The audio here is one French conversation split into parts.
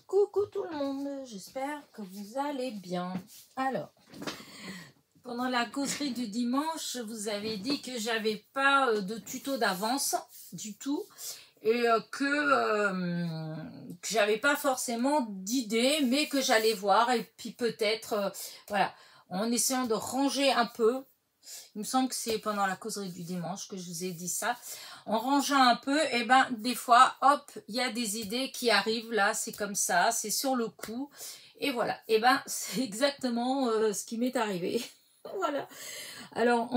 Coucou tout le monde, j'espère que vous allez bien. Alors, pendant la causerie du dimanche, je vous avais dit que j'avais pas de tuto d'avance du tout et que j'avais pas forcément d'idée, mais que j'allais voir et puis peut-être, voilà, en essayant de ranger un peu. Il me semble que c'est pendant la causerie du dimanche que je vous ai dit ça. En rangeant un peu, et ben des fois, hop, il y a des idées qui arrivent là, c'est comme ça, c'est sur le coup. Et voilà, et ben c'est exactement ce qui m'est arrivé. Voilà. Alors,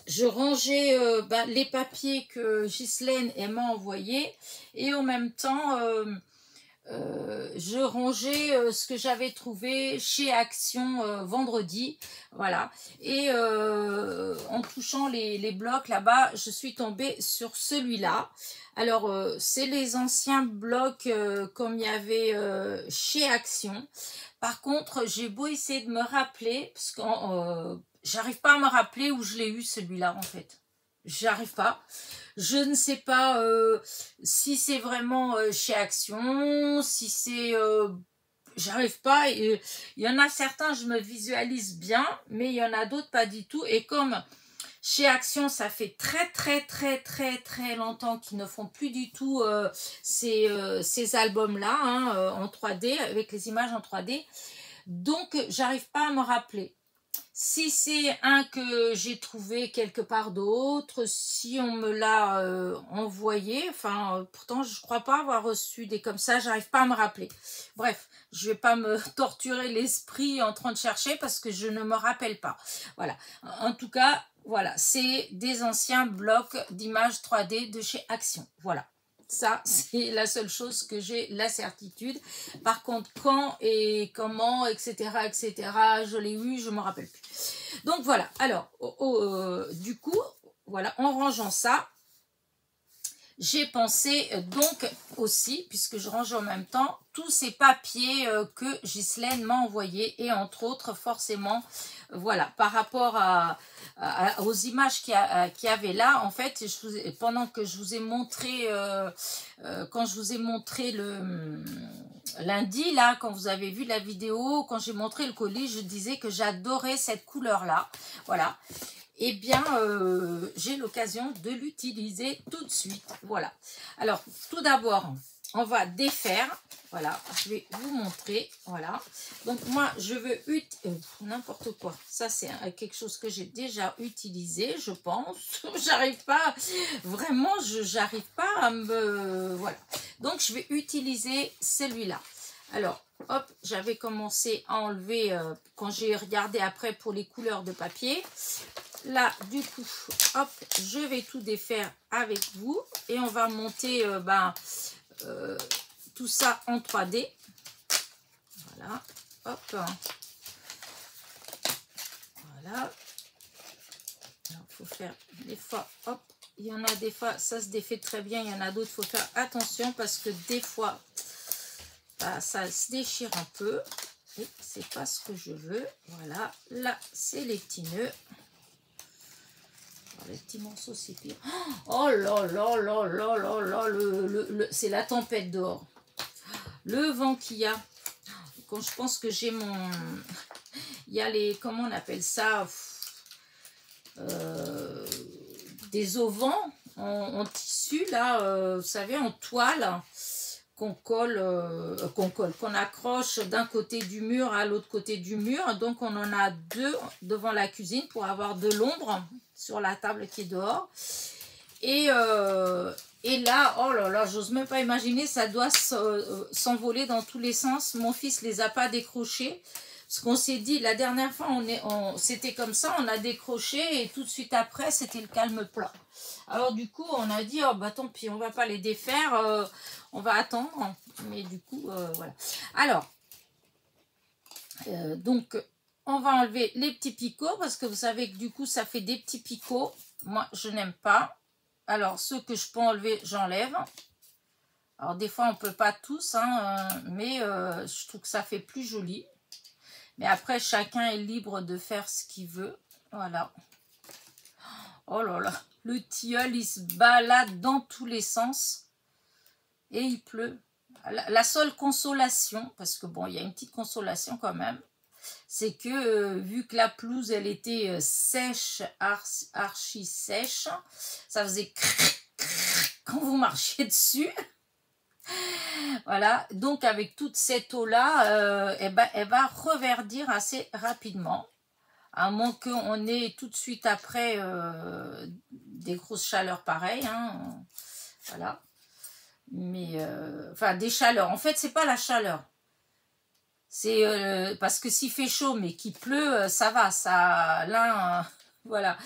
je rangeais les papiers que Ghislaine m'a envoyés et en même temps... je rangeais ce que j'avais trouvé chez Action vendredi, voilà, et en touchant les blocs là-bas, je suis tombée sur celui-là. Alors, c'est les anciens blocs comme il y avait chez Action. Par contre, j'ai beau essayer de me rappeler, parce que j'arrive pas à me rappeler où je l'ai eu celui-là en fait. J'arrive pas. Je ne sais pas si c'est vraiment chez Action, si c'est... j'arrive pas. Il y en a certains, je me visualise bien, mais il y en a d'autres pas du tout. Et comme chez Action, ça fait très longtemps qu'ils ne font plus du tout ces albums-là hein, en 3D, avec les images en 3D. Donc, j'arrive pas à me rappeler. Si c'est un que j'ai trouvé quelque part d'autre, si on me l'a envoyé, enfin, pourtant je crois pas avoir reçu des comme ça, j'arrive pas à me rappeler. Bref, je vais pas me torturer l'esprit en train de chercher parce que je ne me rappelle pas. Voilà, en tout cas, voilà, c'est des anciens blocs d'images 3D de chez Action. Voilà. Ça, c'est la seule chose que j'ai la certitude. Par contre, quand et comment, etc., je l'ai eu, je ne me rappelle plus. Donc, voilà. Alors, du coup, voilà, en rangeant ça, j'ai pensé donc aussi, puisque je range en même temps, tous ces papiers que Ghislaine m'a envoyés et entre autres, forcément, voilà, par rapport aux images qu'il y avait là, en fait, pendant que je vous ai montré, quand je vous ai montré le lundi, là, quand vous avez vu la vidéo, quand j'ai montré le colis, je disais que j'adorais cette couleur-là, voilà. Eh bien, j'ai l'occasion de l'utiliser tout de suite. Voilà. Alors, tout d'abord, on va défaire. Voilà, je vais vous montrer. Voilà. Donc, moi, je veux n'importe quoi. Ça, c'est quelque chose que j'ai déjà utilisé, je pense. J'arrive pas, vraiment, j'arrive pas à me... Voilà. Donc, je vais utiliser celui-là. Alors, hop, j'avais commencé à enlever, quand j'ai regardé après pour les couleurs de papier. Là, du coup, hop, je vais tout défaire avec vous et on va monter tout ça en 3D. Voilà, hop. Voilà. Alors, il faut faire des fois, hop, il y en a des fois, ça se défait très bien. Il y en a d'autres, il faut faire attention parce que des fois, ça se déchire un peu. Et c'est pas ce que je veux. Voilà, là, c'est les petits nœuds. Les petits morceaux, c'est pire. Oh là là là là là là, c'est la tempête dehors. Le vent qu'il y a. Quand je pense que j'ai mon... Il y a les... Comment on appelle ça des auvents en tissu, là, vous savez, en toile, qu'on qu'on accroche d'un côté du mur à l'autre côté du mur. Donc, on en a deux devant la cuisine pour avoir de l'ombre sur la table qui est dehors. Et là, oh là là, j'ose même pas imaginer, ça doit s'envoler dans tous les sens. Mon fils les a pas décrochés. Parce qu'on s'est dit, la dernière fois, c'était comme ça, on a décroché et tout de suite après, c'était le calme plat. Alors du coup, on a dit, oh bah tant pis, on va pas les défaire, on va attendre. Mais du coup, voilà. Alors, donc, on va enlever les petits picots parce que vous savez que du coup, ça fait des petits picots. Moi, je n'aime pas. Alors, ceux que je peux enlever, j'enlève. Alors, des fois, on ne peut pas tous, hein, mais je trouve que ça fait plus joli. Mais après, chacun est libre de faire ce qu'il veut. Voilà. Oh là là, le tilleul, il se balade dans tous les sens. Et il pleut. la seule consolation, parce que bon, il y a une petite consolation quand même, c'est que vu que la pelouse, elle était sèche, archi sèche, ça faisait quand vous marchiez dessus. Voilà, donc avec toute cette eau-là, elle va reverdir assez rapidement. À moins qu'on ait tout de suite après des grosses chaleurs pareilles. Hein, voilà. Mais, enfin, des chaleurs. En fait, c'est pas la chaleur. C'est parce que s'il fait chaud mais qu'il pleut, ça va. Ça, là, voilà.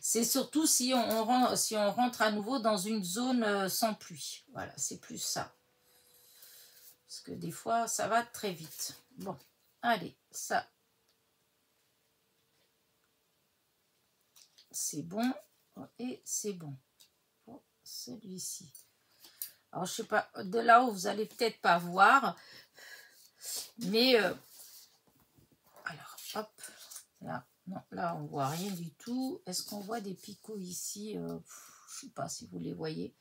C'est surtout si on rentre à nouveau dans une zone sans pluie. Voilà, c'est plus ça. Parce que des fois, ça va très vite. Bon, allez, ça. C'est bon. Et c'est bon. Pour celui-ci. Alors, je sais pas, de là-haut, vous allez peut-être pas voir. Mais, alors, hop. Là, non, là, on voit rien du tout. Est-ce qu'on voit des picots ici? Je sais pas si vous les voyez.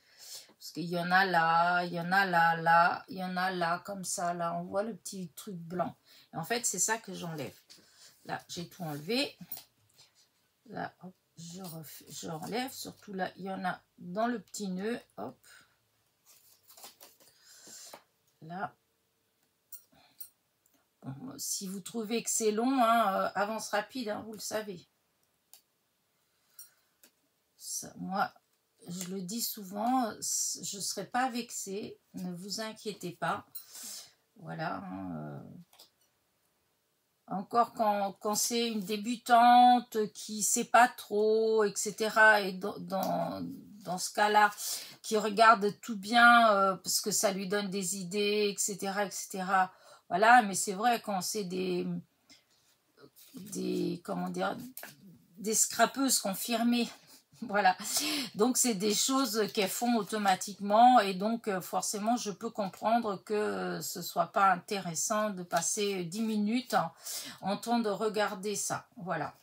Parce qu'il y en a là, il y en a là, là, il y en a là, comme ça, là. On voit le petit truc blanc. Et en fait, c'est ça que j'enlève. Là, j'ai tout enlevé. Là, hop, je enlève. Surtout là, il y en a dans le petit nœud. Hop. Là. Bon, si vous trouvez que c'est long, hein, avance rapide, hein, vous le savez. Ça, moi, je le dis souvent, je ne serai pas vexée, ne vous inquiétez pas. Voilà. Hein, encore quand c'est une débutante qui ne sait pas trop, etc. Et dans ce cas-là, qui regarde tout bien parce que ça lui donne des idées, etc. etc. Voilà, mais c'est vrai quand c'est comment dire, des scrapeuses confirmées. Voilà, donc c'est des choses qu'elles font automatiquement et donc forcément je peux comprendre que ce soit pas intéressant de passer 10 minutes en temps de regarder ça. Voilà.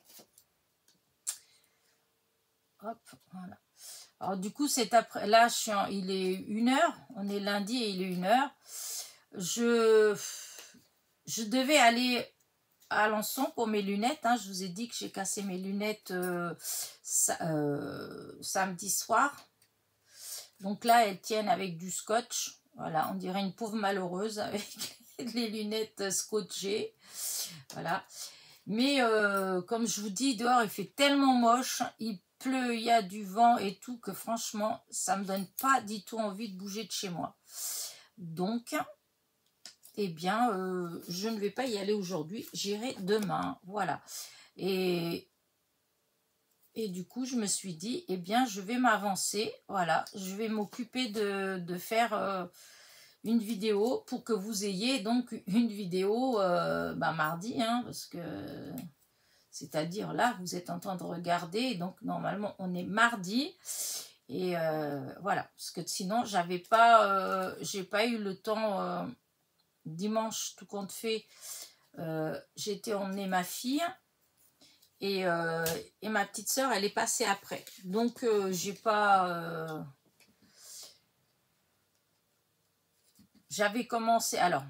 Hop, voilà. Alors du coup c'est après, là il est 1h, on est lundi et il est 1h. Je devais aller à Alençon pour mes lunettes. Hein. Je vous ai dit que j'ai cassé mes lunettes samedi soir. Donc là, elles tiennent avec du scotch. Voilà, on dirait une pauvre malheureuse avec les lunettes scotchées. Voilà. Mais comme je vous dis, dehors, il fait tellement moche. Il pleut, il y a du vent et tout que franchement, ça ne me donne pas du tout envie de bouger de chez moi. Donc, eh bien, je ne vais pas y aller aujourd'hui, j'irai demain, voilà. Et du coup, je me suis dit, eh bien, je vais m'avancer, voilà, je vais m'occuper de faire une vidéo pour que vous ayez donc une vidéo mardi, hein, parce que, c'est-à-dire là, vous êtes en train de regarder, donc normalement, on est mardi, et voilà, parce que sinon, j'ai pas eu le temps... dimanche, tout compte fait, j'ai été emmener ma fille et ma petite soeur, elle est passée après. Donc, j'ai pas... j'avais commencé... Alors,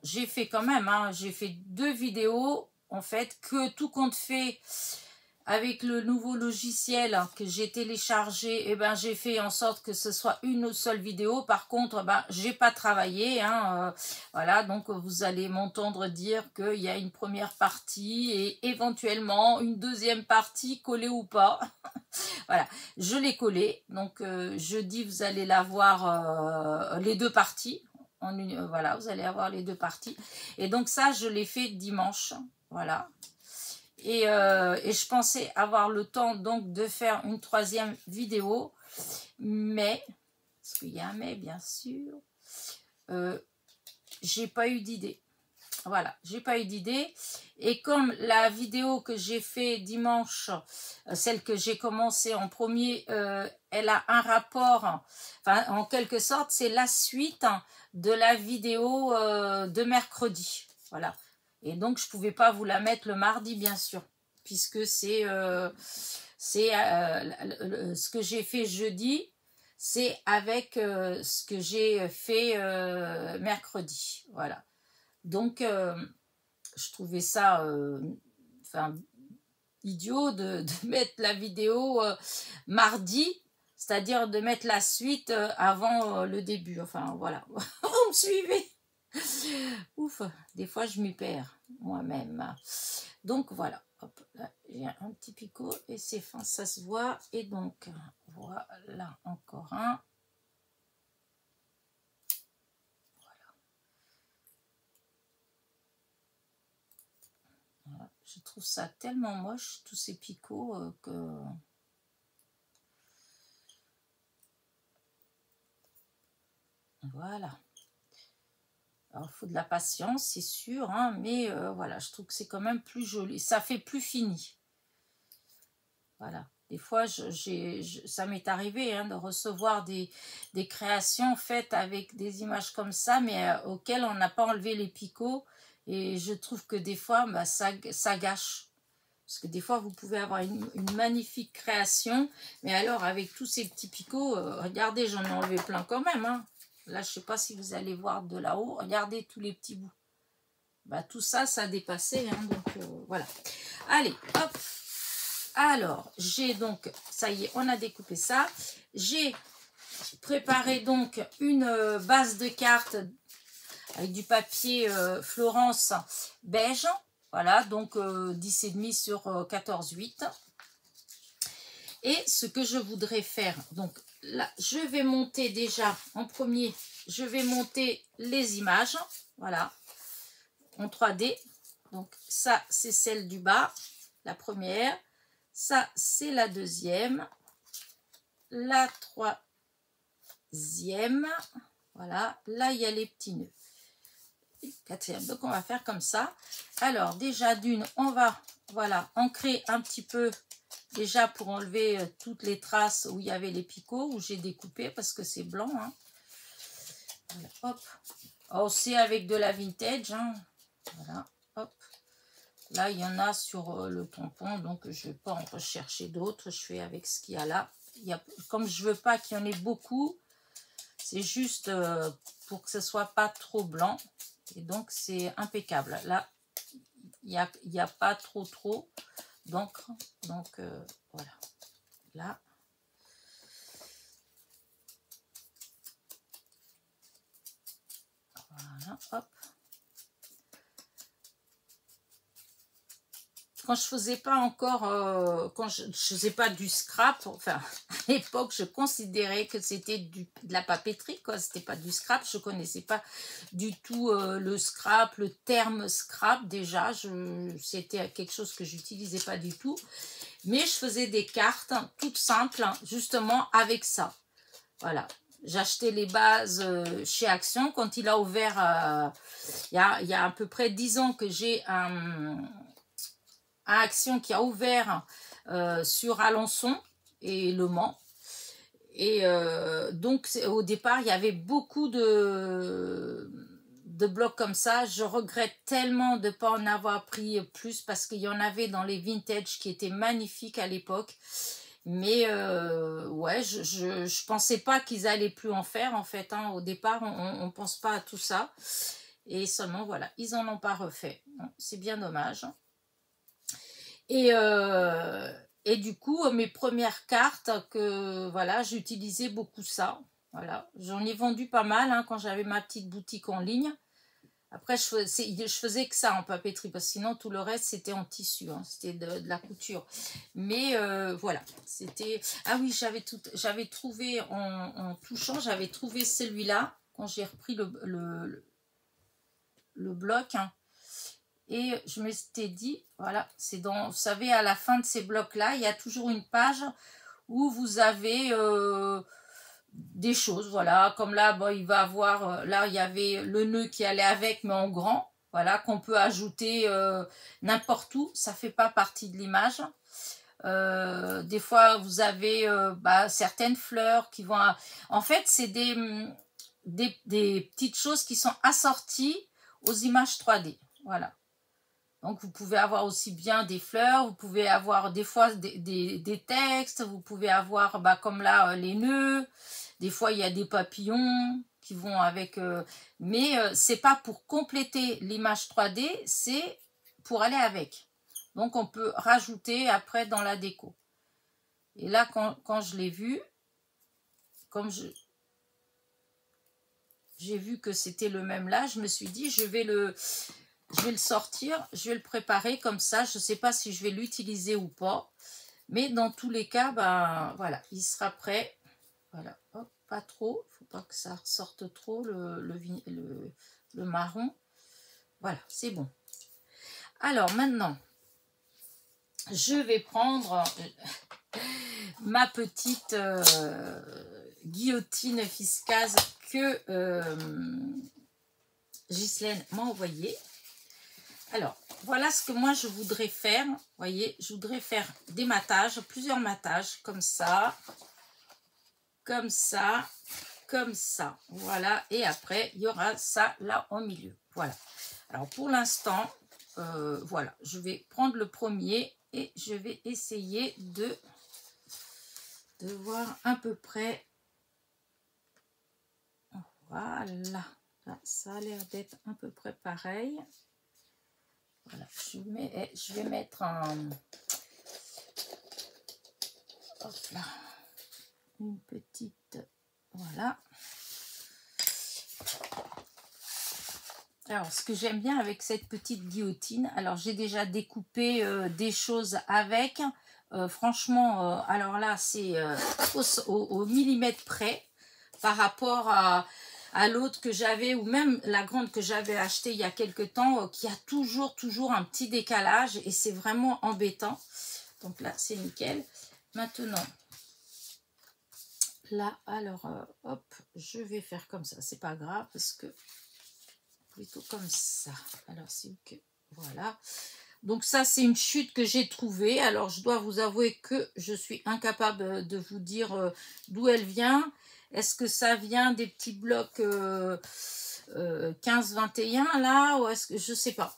j'ai fait quand même, hein, j'ai fait 2 vidéos, en fait, que tout compte fait... Avec le nouveau logiciel que j'ai téléchargé, ben, j'ai fait en sorte que ce soit une seule vidéo. Par contre, ben, j'ai pas travaillé. Hein, voilà, donc vous allez m'entendre dire qu'il y a une première partie et éventuellement une deuxième partie collée ou pas. Voilà, je l'ai collée. Donc jeudi, vous allez l'avoir les 2 parties. Voilà, vous allez avoir les 2 parties. Et donc ça, je l'ai fait dimanche. Voilà. Et je pensais avoir le temps donc de faire une 3e vidéo, mais, parce qu'il y a un mais bien sûr, j'ai pas eu d'idée. Voilà, j'ai pas eu d'idée. Et comme la vidéo que j'ai fait dimanche, celle que j'ai commencé en premier, elle a un rapport, enfin en quelque sorte, c'est la suite de la vidéo de mercredi. Voilà. Et donc, je ne pouvais pas vous la mettre le mardi, bien sûr, puisque c'est ce que j'ai fait jeudi, c'est avec ce que j'ai fait mercredi. Voilà. Donc, je trouvais ça enfin, idiot de mettre la vidéo mardi, c'est-à-dire de mettre la suite avant le début. Enfin, voilà. Vous me suivez? Ouf, des fois je m'y perds moi-même. Donc voilà, hop, là j'ai un petit picot et c'est fin, ça se voit. Et donc voilà encore un. Voilà. Je trouve ça tellement moche, tous ces picots, que... Voilà. Alors, il faut de la patience, c'est sûr, hein, mais voilà, je trouve que c'est quand même plus joli. Ça fait plus fini. Voilà. Des fois, ça m'est arrivé hein, de recevoir des créations faites avec des images comme ça, mais auxquelles on n'a pas enlevé les picots. Et je trouve que des fois, bah, ça gâche. Parce que des fois, vous pouvez avoir une magnifique création, mais alors avec tous ces petits picots, regardez, j'en ai enlevé plein quand même. Hein. Là, je ne sais pas si vous allez voir de là-haut. Regardez tous les petits bouts. Bah, tout ça, ça a dépassé. Hein, donc, voilà. Allez, hop. Alors, j'ai donc, ça y est, on a découpé ça. J'ai préparé donc une base de cartes avec du papier Florence beige. Voilà, donc 10,5 sur 14,8. Et ce que je voudrais faire, donc là, je vais monter déjà en premier, je vais monter les images. Voilà, en 3D. Donc ça, c'est celle du bas, la première. Ça, c'est la deuxième. La troisième. Voilà. Là, il y a les petits nœuds. Quatrième. Donc, on va faire comme ça. Alors, déjà, d'une, on va, voilà, ancrer un petit peu, déjà pour enlever toutes les traces où il y avait les picots, où j'ai découpé parce que c'est blanc. Hein. Voilà, hop. Oh, c'est avec de la vintage. Hein. Voilà, hop. Là, il y en a sur le tampon, donc je ne vais pas en rechercher d'autres. Je fais avec ce qu'il y a là. Comme je ne veux pas qu'il y en ait beaucoup, c'est juste pour que ce ne soit pas trop blanc. Et donc, c'est impeccable. Là, il n'y a pas trop d'encre. Donc, voilà. Là. Voilà, hop. Quand je faisais pas encore, quand je faisais pas du scrap, enfin, à l'époque, je considérais que c'était de la papeterie, quoi. C'était pas du scrap. Je connaissais pas du tout le scrap, le terme scrap, déjà. C'était quelque chose que j'utilisais pas du tout. Mais je faisais des cartes toutes simples, justement, avec ça. Voilà. J'achetais les bases chez Action. Quand il a ouvert, il y a à peu près 10 ans que j'ai un Action qui a ouvert sur Alençon et Le Mans. Et donc, au départ, il y avait beaucoup de blocs comme ça. Je regrette tellement de ne pas en avoir pris plus parce qu'il y en avait dans les vintage qui étaient magnifiques à l'époque. Mais ouais, je pensais pas qu'ils allaient plus en faire en fait. Hein. Au départ, on pense pas à tout ça. Et seulement, voilà, ils n'en ont pas refait. C'est bien dommage. Et du coup, mes premières cartes, que voilà, j'utilisais beaucoup ça. Voilà, j'en ai vendu pas mal hein, quand j'avais ma petite boutique en ligne. Après, je faisais que ça en papeterie, parce que sinon, tout le reste, c'était en tissu. Hein, c'était de la couture. Mais voilà, c'était... Ah oui, j'avais trouvé, en touchant, j'avais trouvé celui-là, quand j'ai repris le bloc. Hein, et je m'étais dit, voilà, c'est dans, vous savez, à la fin de ces blocs-là, il y a toujours une page où vous avez des choses, voilà, comme là, bon, il va avoir, là, il y avait le nœud qui allait avec, mais en grand, voilà, qu'on peut ajouter n'importe où, ça fait pas partie de l'image. Des fois, vous avez certaines fleurs qui vont... En fait, c'est des petites choses qui sont assorties aux images 3D, voilà. Donc, vous pouvez avoir aussi bien des fleurs, vous pouvez avoir des fois des textes, vous pouvez avoir, bah, comme là, les nœuds. Des fois, il y a des papillons qui vont avec... mais c'est pas pour compléter l'image 3D, c'est pour aller avec. Donc, on peut rajouter après dans la déco. Et là, quand je l'ai vu, comme j'ai vu que c'était le même là, je me suis dit, je vais le sortir, je vais le préparer comme ça. Je ne sais pas si je vais l'utiliser ou pas. Mais dans tous les cas, ben, voilà, il sera prêt. Voilà, hop, pas trop. Il ne faut pas que ça ressorte trop le marron. Voilà, c'est bon. Alors maintenant, je vais prendre ma petite guillotine Fiskars que Ghislaine m'a envoyée. Alors, voilà ce que moi je voudrais faire. Vous voyez, je voudrais faire des mattages, plusieurs mattages, comme ça, comme ça, comme ça. Voilà, et après, il y aura ça là au milieu. Voilà. Alors, pour l'instant, voilà, je vais prendre le premier et je vais essayer de voir à peu près. Voilà, là, ça a l'air d'être à peu près pareil. Voilà, je vais mettre un... Hop là. Une petite... Voilà. Alors, ce que j'aime bien avec cette petite guillotine, alors j'ai déjà découpé des choses avec. Franchement, alors là, c'est au millimètre près par rapport à l'autre que j'avais, ou même la grande que j'avais achetée il y a quelques temps, qui a toujours un petit décalage et c'est vraiment embêtant. Donc là, c'est nickel. Maintenant, là, alors, hop, je vais faire comme ça. C'est pas grave parce que plutôt comme ça. Alors, c'est que voilà. Donc ça, c'est une chute que j'ai trouvée. Alors, je dois vous avouer que je suis incapable de vous dire d'où elle vient. Est-ce que ça vient des petits blocs 15-21 là, ou est-ce que je sais pas.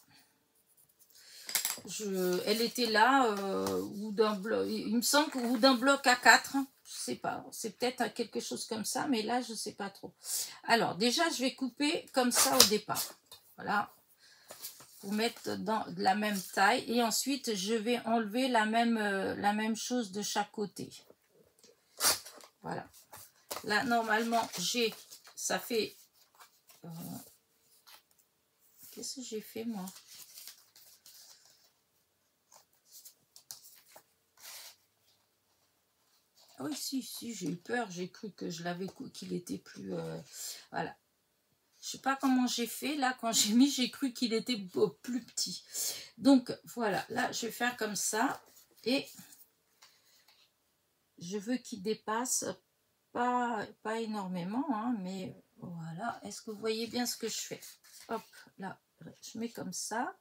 Elle était là ou d'un bloc, il me semble, ou d'un bloc A4. Je sais pas. C'est peut-être quelque chose comme ça, mais là je sais pas trop. Alors déjà, je vais couper comme ça au départ. Voilà. Pour mettre dans de la même taille et ensuite je vais enlever la même chose de chaque côté. Voilà. Là, normalement, ça fait... qu'est-ce que j'ai fait, moi? Ah oui, si, j'ai eu peur. J'ai cru que je l'avais, qu'il était plus... voilà. Je sais pas comment j'ai fait. Là, quand j'ai mis, j'ai cru qu'il était plus petit. Donc, voilà. Là, je vais faire comme ça. Et je veux qu'il dépasse pas énormément, hein, mais... Voilà, est-ce que vous voyez bien ce que je fais? Hop, là, je mets comme ça.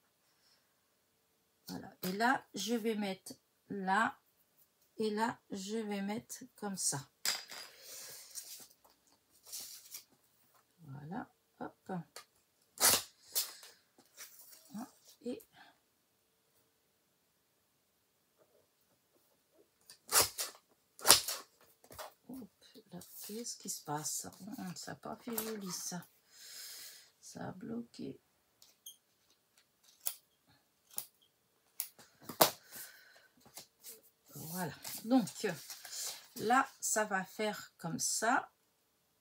Voilà, et là, je vais mettre là. Et là, je vais mettre comme ça. Voilà, hop. Et... hop, là, qu'est-ce qui se passe? Ça n'a pas fait joli, ça. Ça a bloqué. Voilà, donc là, ça va faire comme ça.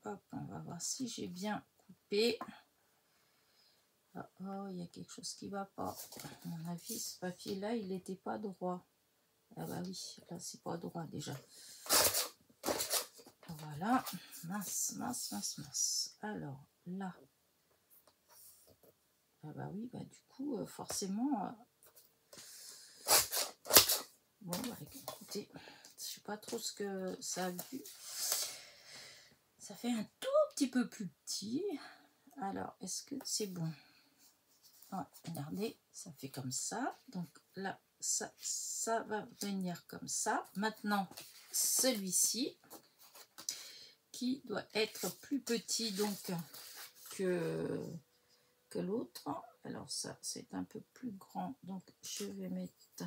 Hop, on va voir si j'ai bien coupé. Oh, il y a quelque chose qui va pas. À mon avis, ce papier-là, il n'était pas droit. Ah bah oui, là, c'est pas droit déjà. Voilà, mince. Alors, là. Ah bah oui, bah du coup, forcément... bon, bah écoutez, je sais pas trop ce que ça a vu. Ça fait un tout petit peu plus petit. Alors, est-ce que c'est bon? Ah, regardez, ça fait comme ça. Donc là, ça va venir comme ça. Maintenant, celui-ci, qui doit être plus petit donc que l'autre. alors ça c'est un peu plus grand, donc je vais mettre,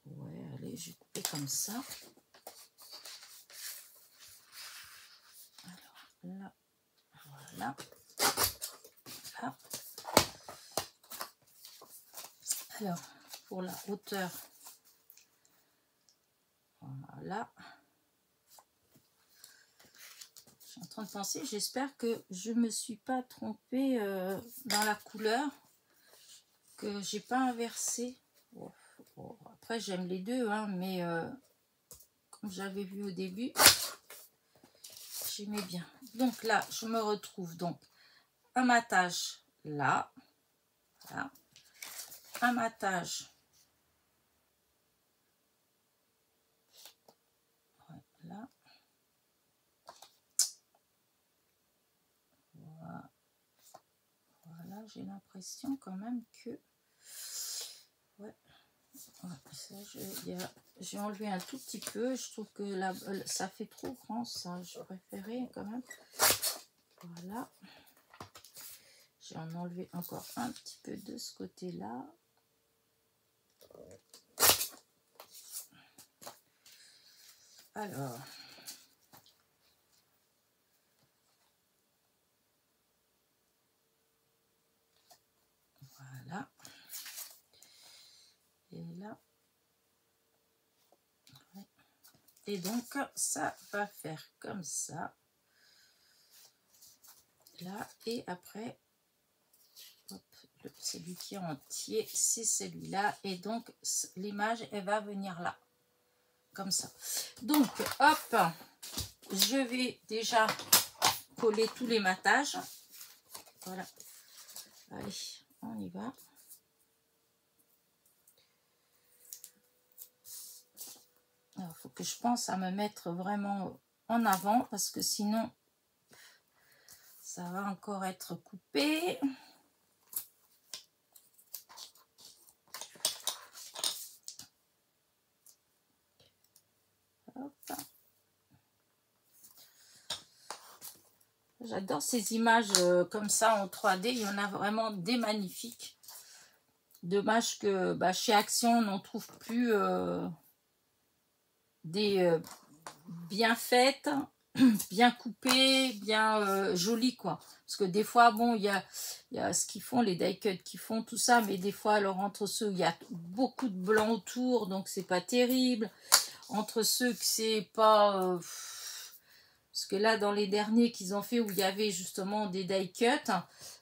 ouais, allez, je vais couper comme ça. Alors là, voilà, là. Alors pour la hauteur, voilà. Je suis en train de penser, j'espère que je me suis pas trompée dans la couleur, que j'ai pas inversé. Oh, oh, après j'aime les deux, hein, mais comme j'avais vu au début, j'aimais bien. Donc là, je me retrouve donc un matage là, voilà, un matage là, voilà, voilà, j'ai l'impression quand même que, ouais, ouais, ça, j'ai enlevé un tout petit peu, je trouve que là, ça fait trop grand, ça, je préférais quand même, voilà, j'ai en enlevé encore un petit peu de ce côté-là. Alors, voilà, et là, ouais. Et donc ça va faire comme ça, là, et après, hop, celui qui est entier, c'est celui-là, et donc l'image, elle va venir là, comme ça. Donc, hop, je vais déjà coller tous les matages, voilà, allez, on y va. Il faut que je pense à me mettre vraiment en avant, parce que sinon, ça va encore être coupé. J'adore ces images comme ça en 3D. Il y en a vraiment des magnifiques. Dommage que chez Action, on n'en trouve plus des bien faites, bien coupées, bien jolies, quoi. Parce que des fois, bon, il y a ce qu'ils font, les die cuts qui font tout ça, mais des fois, alors entre ceux, il y a beaucoup de blanc autour, donc c'est pas terrible. Entre ceux que c'est pas... parce que là, dans les derniers qu'ils ont fait, où il y avait justement des die cuts,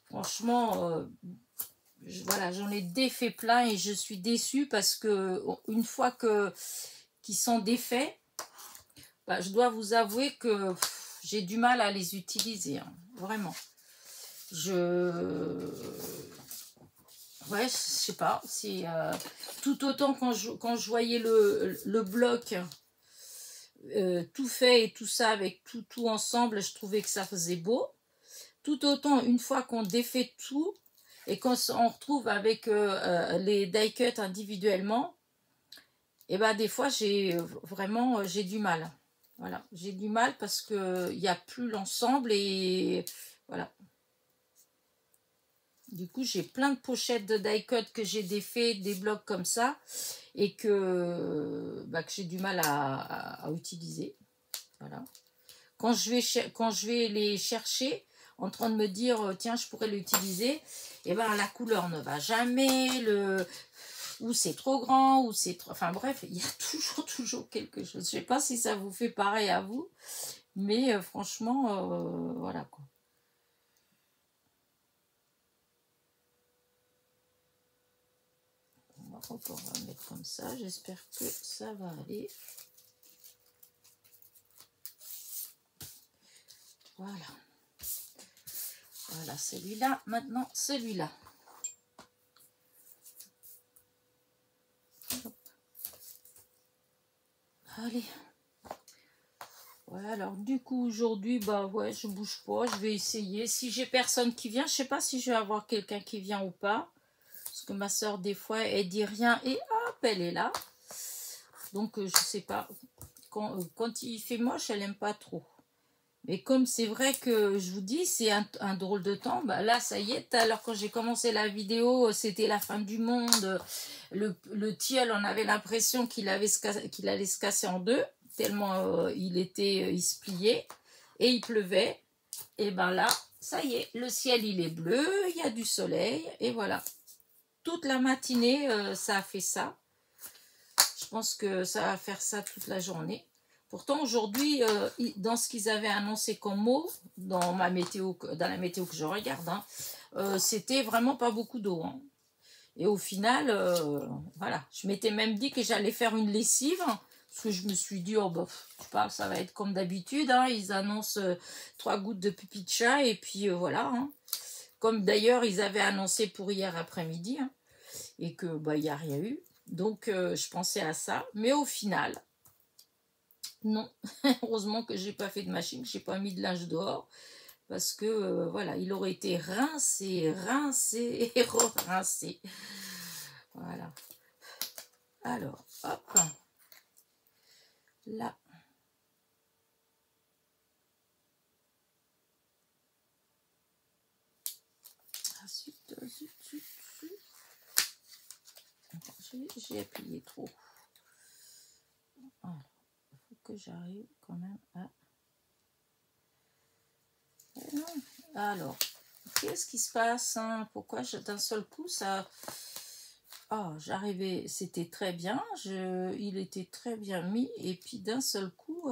franchement, voilà, j'en ai défait plein et je suis déçue parce que une fois qu'ils sont défaits, je dois vous avouer que j'ai du mal à les utiliser, hein, vraiment. Ouais, je sais pas, c'est tout autant quand je voyais le bloc tout fait et tout ça avec tout ensemble, je trouvais que ça faisait beau. Tout autant une fois qu'on défait tout et qu'on retrouve avec les die cuts individuellement, et des fois j'ai vraiment j'ai du mal. Voilà, j'ai du mal parce que il n'y a plus l'ensemble et voilà. Du coup, j'ai plein de pochettes de die cut que j'ai défait, des blocs comme ça, et que j'ai du mal à utiliser. Voilà. Quand je vais les chercher, en train de me dire, tiens, je pourrais l'utiliser, et la couleur ne va jamais, ou c'est trop grand, ou c'est trop... Enfin bref, il y a toujours quelque chose. Je sais pas si ça vous fait pareil à vous, mais franchement, voilà quoi. On va mettre comme ça, j'espère que ça va aller. Voilà. Voilà celui-là, maintenant celui-là. Allez. Voilà, alors du coup aujourd'hui, ouais, je bouge pas, je vais essayer. Si j'ai personne qui vient, je sais pas si je vais avoir quelqu'un qui vient ou pas. Parce que ma soeur, des fois, elle dit rien et hop, elle est là. Donc je sais pas. Quand il fait moche, elle aime pas trop. Mais comme c'est vrai que je vous dis, c'est un drôle de temps, bah là, ça y est, alors quand j'ai commencé la vidéo, c'était la fin du monde. Le tilleul, on avait l'impression qu'il allait se casser en deux, tellement il se pliait, et il pleuvait. Et ben là, ça y est, le ciel, il est bleu, il y a du soleil, et voilà. Toute la matinée, ça a fait ça. Je pense que ça va faire ça toute la journée. Pourtant, aujourd'hui, dans ce qu'ils avaient annoncé comme mot, dans la météo que je regarde, hein, c'était vraiment pas beaucoup d'eau. Hein. Et au final, voilà, je m'étais même dit que j'allais faire une lessive, parce que je me suis dit, oh, bah, tu parles, ça va être comme d'habitude, hein, ils annoncent 3 gouttes de pipi de chat, et puis voilà. Hein. Comme d'ailleurs, ils avaient annoncé pour hier après-midi, hein, et que bah, il n'y a rien eu. Donc, je pensais à ça, mais au final... Non, heureusement que j'ai pas fait de machine, j'ai pas mis de linge dehors parce que voilà, il aurait été rincé, rincé et rincé. Voilà. Alors, hop, là. Ensuite, j'ai appuyé trop. Alors, il faut que j'arrive quand même à... Non. Alors, qu'est-ce qui se passe hein? Pourquoi d'un seul coup ça... Oh, j'arrivais, c'était très bien, il était très bien mis, et puis d'un seul coup,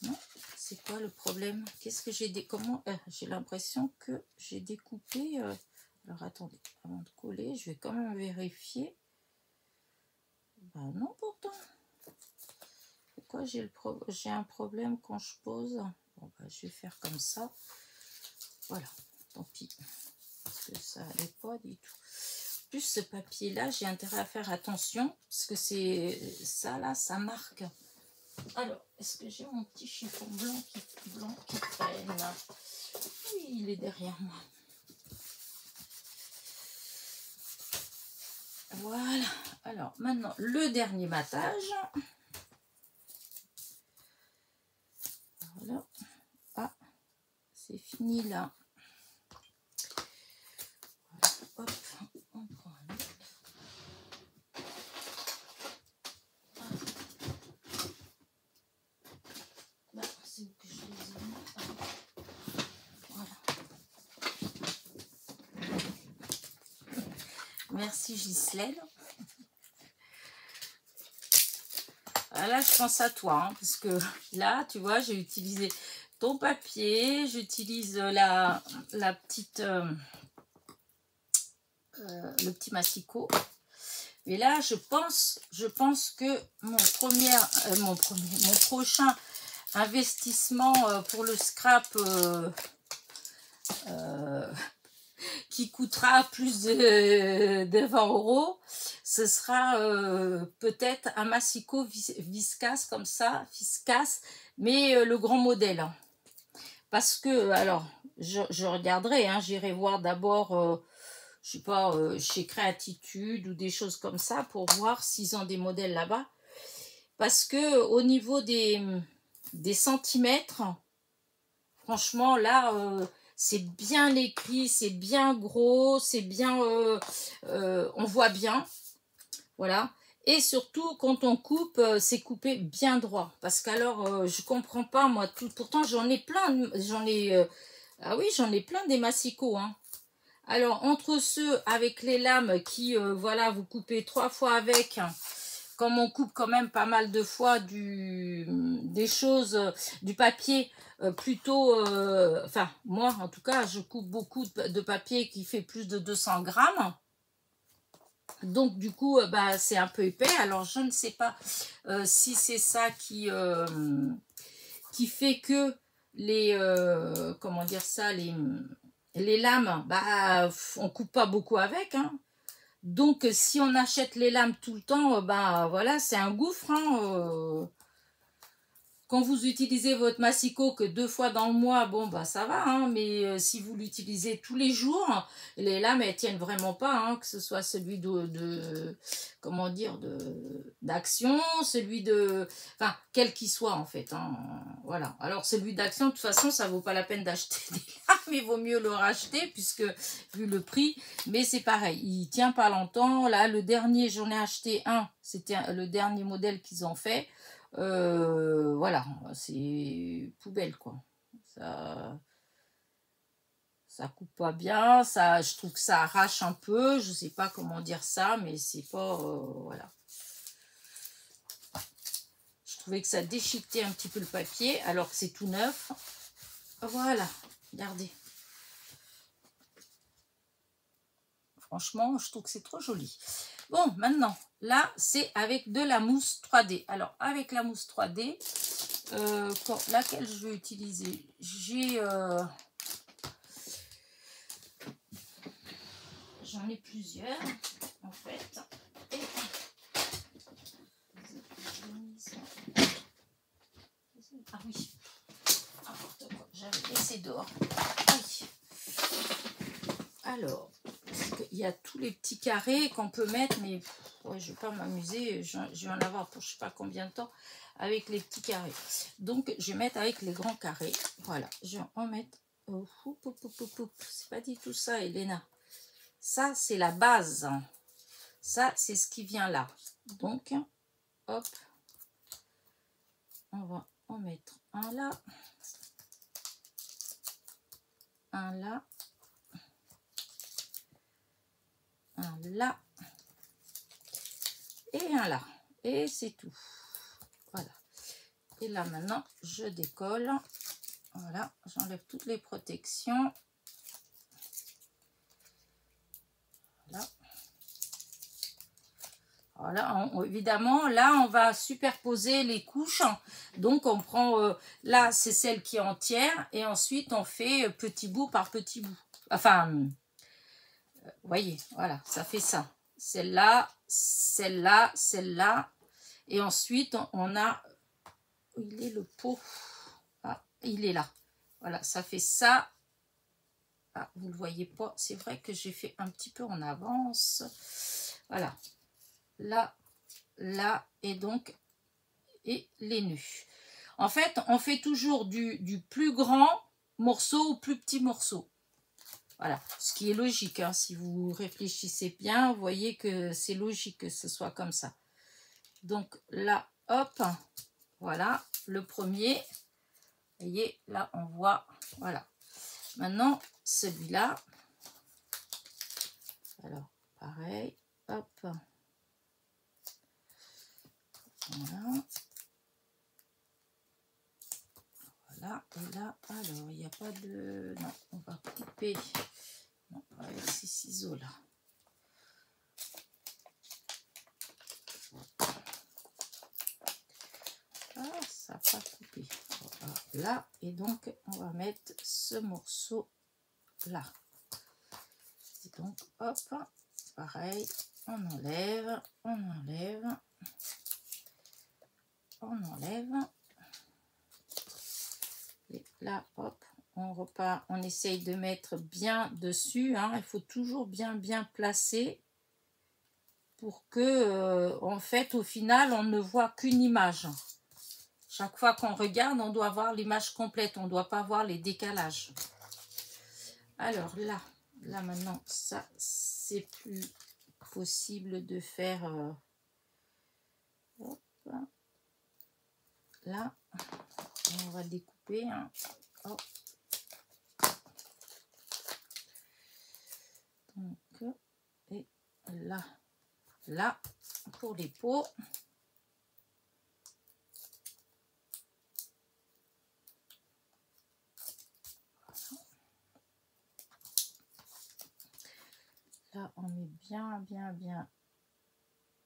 non, c'est quoi le problème? Qu'est-ce que j'ai comment j'ai l'impression que j'ai découpé. Alors attendez, avant de coller, je vais quand même vérifier. Ben non, pourtant. Pourquoi j'ai un problème quand je pose? Bon, ben, je vais faire comme ça. Voilà, tant pis, parce que ça n'allait pas du tout. Plus ce papier là, j'ai intérêt à faire attention parce que c'est ça là, ça marque. Alors, est-ce que j'ai mon petit chiffon blanc qui traîne? Oui, il est derrière moi. Voilà. Alors, maintenant, le dernier battage. Voilà. Ah, c'est fini là. Voilà. Hop, on prend un autre. Bah, c'est où que je les ai mis. Voilà. Merci Ghislaine. Là, je pense à toi, hein, parce que là, tu vois, j'ai utilisé ton papier, j'utilise la petite, le petit massicot. Et là, je pense que mon prochain investissement pour le scrap qui coûtera plus de 20 €, ce sera peut-être un massicot viscace comme ça, mais le grand modèle. Hein. Parce que, alors, je regarderai, hein, j'irai voir d'abord, je sais pas, chez Créatitude ou des choses comme ça pour voir s'ils ont des modèles là-bas. Parce que au niveau des centimètres, franchement, là, c'est bien écrit, c'est bien gros, c'est bien, on voit bien, voilà. Et surtout, quand on coupe, c'est coupé bien droit. Parce qu'alors, je comprends pas, moi, pourtant, j'en ai plein, ah oui, j'en ai plein des massicots, hein. Alors, entre ceux avec les lames qui, voilà, vous coupez 3 fois avec, comme on coupe quand même pas mal de fois des choses, du papier, plutôt, enfin, moi, en tout cas, je coupe beaucoup de papier qui fait plus de 200 grammes. Donc, du coup, bah, c'est un peu épais. Alors, je ne sais pas si c'est ça qui fait que les, comment dire ça, les lames, bah, on coupe pas beaucoup avec, hein. Donc, si on achète les lames tout le temps, bah, voilà, c'est un gouffre, hein. quand vous utilisez votre massicot que 2 fois dans le mois, bon, bah ça va, hein, mais si vous l'utilisez tous les jours, les lames, elles tiennent vraiment pas, hein, que ce soit celui comment dire, d'action, celui de, enfin, quel qu'il soit, en fait, hein, voilà. Alors, celui d'action, de toute façon, ça vaut pas la peine d'acheter des lames, il vaut mieux le racheter, puisque, vu le prix, mais c'est pareil, il tient pas longtemps. Là, le dernier, j'en ai acheté un, c'était le dernier modèle qu'ils ont fait. Voilà, c'est poubelle quoi. Ça coupe pas bien, ça, je trouve que ça arrache un peu, je sais pas comment dire ça, mais c'est pas, voilà. Je trouvais que ça déchiquetait un petit peu le papier, alors que c'est tout neuf. Voilà, regardez. Franchement, je trouve que c'est trop joli. Bon, maintenant, là, c'est avec de la mousse 3D. Alors, avec la mousse 3D, laquelle je vais utiliser? J'en ai plusieurs, en fait. Et ah oui, n'importe quoi, j'avais laissé dehors. Oui. Alors, il y a tous les petits carrés qu'on peut mettre, mais ouais, je ne vais pas m'amuser, je vais en avoir pour je ne sais pas combien de temps avec les petits carrés. Donc, je vais mettre avec les grands carrés. Voilà, je vais en mettre. C'est pas dit tout ça, Elena. Ça, c'est la base. Ça, c'est ce qui vient là. Donc, hop, on va en mettre un là, un là, un là et un là. Et c'est tout. Voilà. Et là, maintenant, je décolle. Voilà, j'enlève toutes les protections. Voilà. Voilà, évidemment, là, on va superposer les couches. Donc, on prend, là, c'est celle qui est entière. Et ensuite, on fait petit bout par petit bout. Enfin, vous voyez, voilà, ça fait ça. Celle-là, celle-là, celle-là. Et ensuite, on a... Où il est le pot? Ah, il est là. Voilà, ça fait ça. Ah, vous ne le voyez pas. C'est vrai que j'ai fait un petit peu en avance. Voilà. Là, là, et donc, et les nœuds. En fait, on fait toujours du plus grand morceau au plus petit morceau. Voilà, ce qui est logique. Hein. Si vous réfléchissez bien, vous voyez que c'est logique que ce soit comme ça. Donc là, hop, voilà, le premier. Vous voyez, là, on voit, voilà. Maintenant, celui-là. Alors, pareil, hop. Voilà. Voilà, et là, alors, il n'y a pas de... Non, on va couper. Non, avec ces ciseaux-là. Ah, ça n'a pas coupé. Voilà, là, et donc, on va mettre ce morceau-là. Et donc, hop, pareil, on enlève, on enlève, on enlève. Et là, hop, on repart, on essaye de mettre bien dessus. Hein. Il faut toujours bien placer pour que, en fait, au final, on ne voit qu'une image. Chaque fois qu'on regarde, on doit voir l'image complète. On ne doit pas voir les décalages. Alors là maintenant, ça, c'est plus possible de faire... hop, là, on va découper. Hein. Hop. Donc, et là, pour les pots. Là, on met bien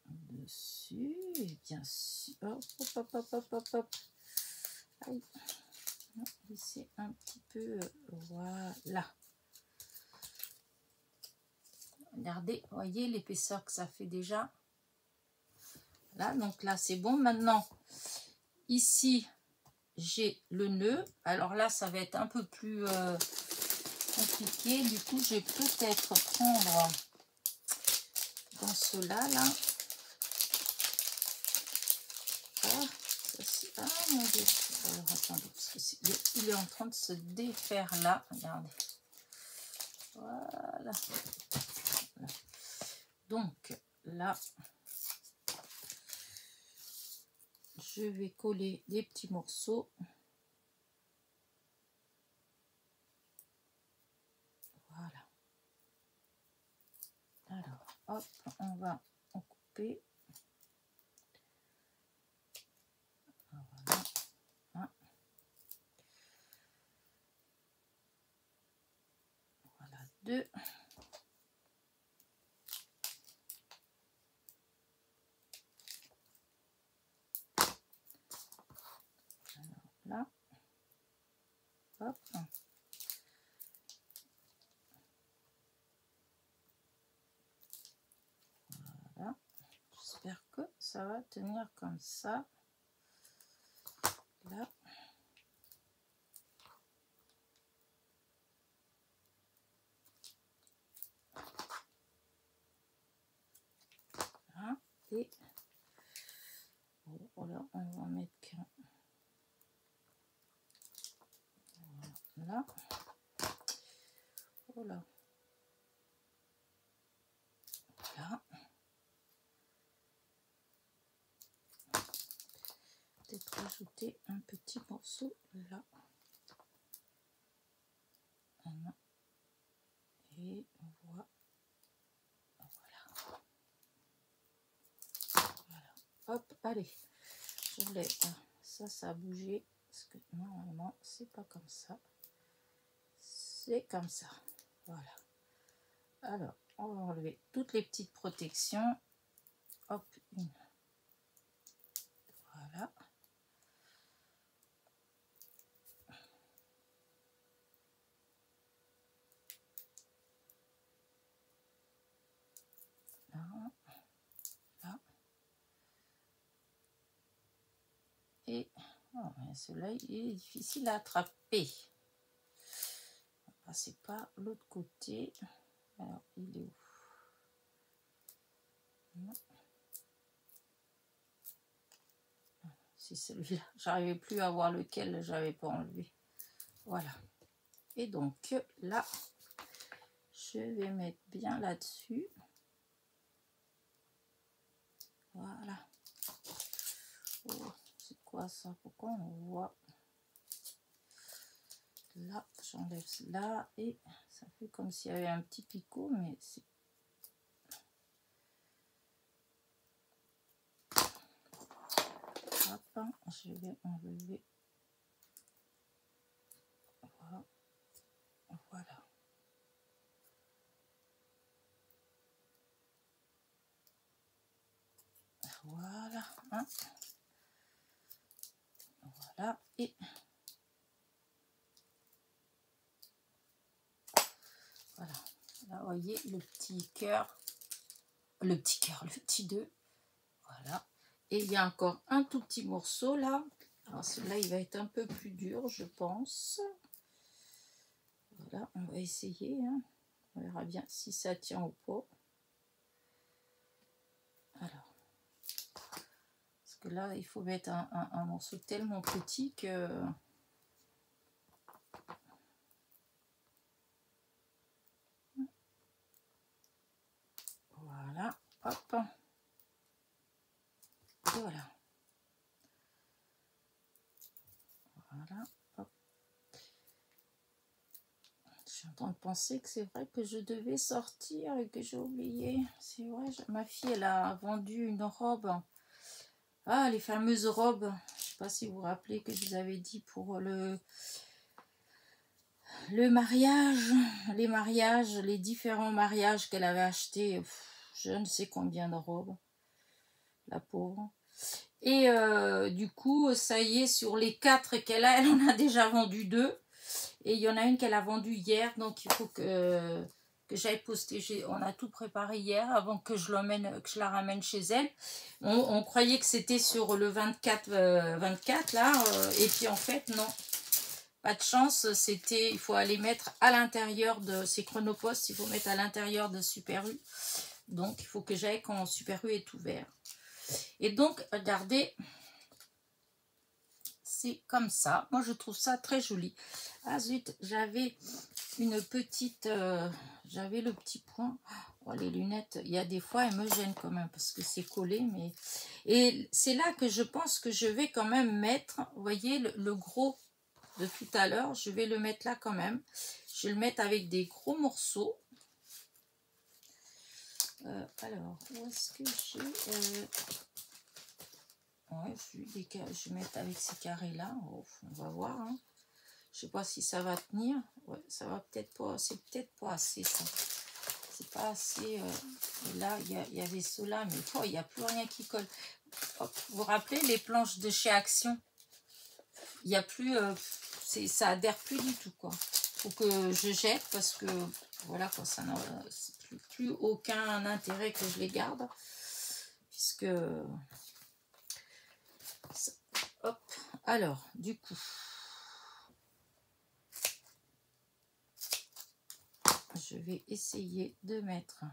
dessus, et bien sûr, hop. Aïe. Laissez un petit peu, voilà. Regardez, voyez l'épaisseur que ça fait déjà. Là, donc là, c'est bon. Maintenant, ici, j'ai le nœud. Alors là, ça va être un peu plus compliqué. Du coup, je vais peut-être prendre dans cela, là. Ah, mon Dieu. Alors, attendez, parce que il est en train de se défaire là. Regardez. Voilà. Donc, là, je vais coller des petits morceaux. Voilà. Alors, hop, on va en couper. Voilà. Hein. Voilà, 2. Alors, là. Hop. Voilà. J'espère que ça va tenir comme ça. Là. Voilà. Et voilà, on va mettre qu'un. Voilà. Voilà. Voilà. Peut-être rajouter un petit morceau là. Voilà. Et voilà. Voilà. Hop, allez. Je l'ai. Ça a bougé. Parce que normalement, c'est pas comme ça. C'est comme ça. Voilà. Alors, on va enlever toutes les petites protections. Hop, une. Voilà. Là. Là. Et oh, celui-là, il est difficile à attraper. On va passer par l'autre côté. Alors, il est où? Non. C'est celui-là. J'arrivais plus à voir lequel j'avais pas enlevé. Voilà. Et donc là, je vais mettre bien là-dessus. Voilà. Oh, c'est quoi ça? Pourquoi on voit? Là, j'enlève cela et ça fait comme s'il y avait un petit picot, mais c'est... Hop, je vais enlever. Voilà. Voilà. Voilà. Hein. Voilà. Et voilà. Là, vous voyez le petit cœur. Le petit 2. Voilà. Et il y a encore un tout petit morceau là. Alors celui-là, il va être un peu plus dur, je pense. Voilà, on va essayer. Hein. On verra bien si ça tient ou pas. Alors, parce que là, il faut mettre un morceau tellement petit que... Voilà, hop. Et voilà. Voilà, hop. Je suis en train de penser que c'est vrai que je devais sortir et que j'ai oublié. C'est vrai, ma fille, elle a vendu une robe. Ah, les fameuses robes. Je ne sais pas si vous vous rappelez que je vous avais dit pour le mariage, les différents mariages qu'elle avait achetés. Je ne sais combien de robes. La pauvre. Et du coup, ça y est, sur les 4 qu'elle a, elle en a déjà vendu 2. Et il y en a une qu'elle a vendue hier, donc il faut que que j'aille poster. On a tout préparé hier avant que je la ramène chez elle. On croyait que c'était sur le 24 là, et puis en fait non, pas de chance. Il faut aller mettre à l'intérieur de ces Chronopost, il faut mettre à l'intérieur de Super U. Donc il faut que j'aille quand Super U est ouvert. Et donc regardez, c'est comme ça. Moi je trouve ça très joli. Ah zut, j'avais une petite, j'avais le petit point. Oh, les lunettes, il y a des fois elles me gênent quand même parce que c'est collé, mais et c'est là que je pense que je vais quand même mettre, vous voyez le gros de tout à l'heure, je vais le mettre là quand même. Je vais le mettre avec des gros morceaux. Alors où est-ce que j'ai ouais, je vais mettre avec ces carrés là. Oh, on va voir, hein. Je sais pas si ça va tenir. Ouais, ça va peut-être pas. C'est peut-être pas assez ça. C'est pas assez. Et là, il y avait cela, mais oh, il n'y a plus rien qui colle. Hop, vous vous rappelez les planches de chez Action? Il n'y a plus. Ça adhère plus du tout, quoi. Faut que je jette parce que voilà quoi, ça n'a plus aucun intérêt que je les garde. Puisque. Hop. Alors, du coup. Je vais essayer de mettre.